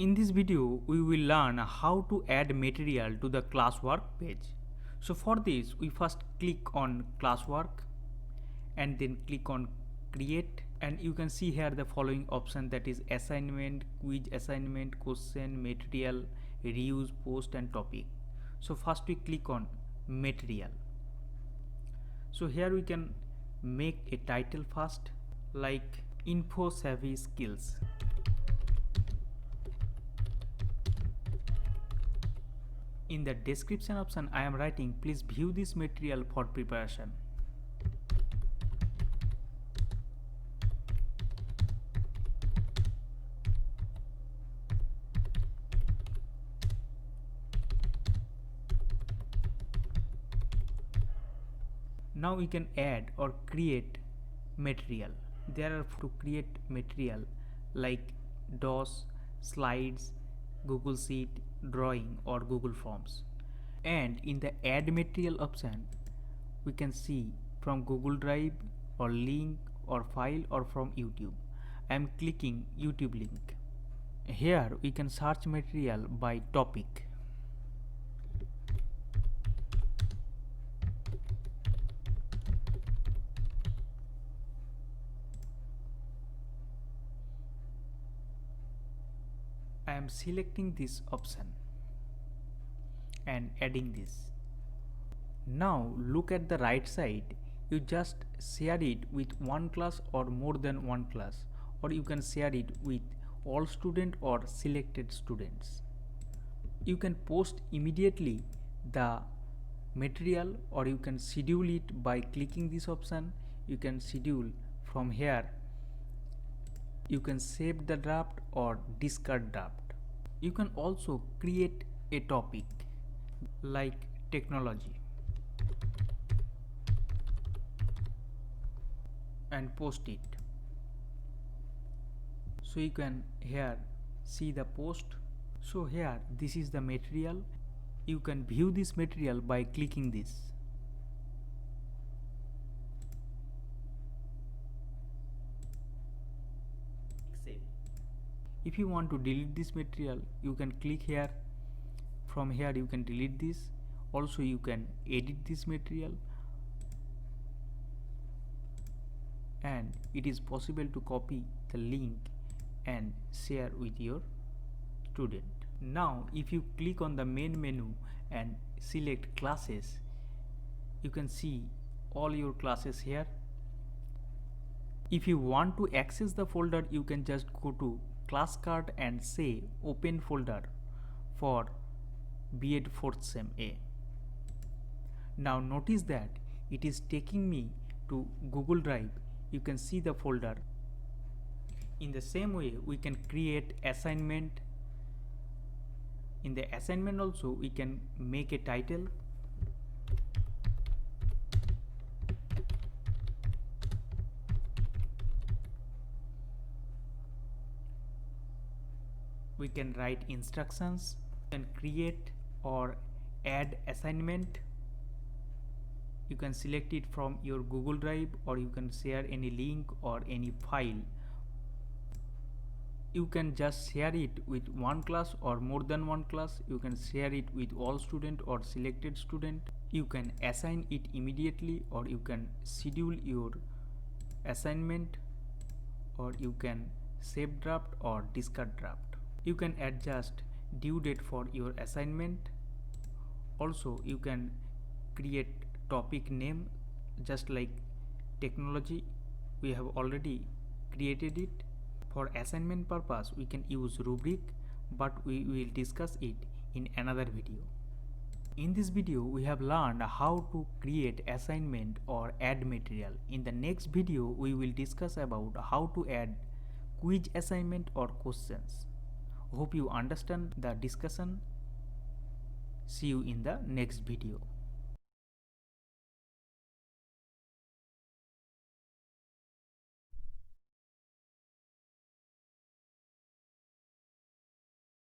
In this video, we will learn how to add material to the Classwork page. So for this, we first click on Classwork and then click on Create, and you can see here the following option, that is assignment, quiz assignment, question, material, reuse, post and topic. So first we click on material. So here we can make a title first, like info savvy skills. In the description option I am writing, please view this material for preparation. Now we can add or create material. There are to create material like DOS, slides, Google Sheet, drawing or Google Forms. And in the add material option, we can see from Google Drive or link or file or from YouTube. I am clicking YouTube link. Here we can search material by topic. I am selecting this option and adding this. Now look at the right side. You just share it with one class or more than one class, or you can share it with all students or selected students. You can post immediately the material, or you can schedule it by clicking this option. You can schedule from here. You can save the draft or discard draft. You can also create a topic like technology and post it. So you can here see the post. So here this is the material. You can view this material by clicking this. If you want to delete this material, you can click here. From here you can delete this. Also you can edit this material, and it is possible to copy the link and share with your student. Now if you click on the main menu and select classes, you can see all your classes here. If you want to access the folder, you can just go to class card and say open folder for B.Ed 4th Sem A. Now notice that it is taking me to Google Drive. You can see the folder. In the same way, we can create assignment. In the assignment also we can make a title. We can write instructions, and create or add assignment. You can select it from your Google Drive, or you can share any link or any file. You can just share it with one class or more than one class. You can share it with all student or selected student. You can assign it immediately, or you can schedule your assignment, or you can save draft or discard draft. You can adjust due date for your assignment. Also you can create topic name, just like technology. We have already created it. For assignment purpose we can use rubric, but we will discuss it in another video. In this video we have learned how to create assignment or add material. In the next video we will discuss about how to add quiz assignment or questions. Hope you understand the discussion. See you in the next video.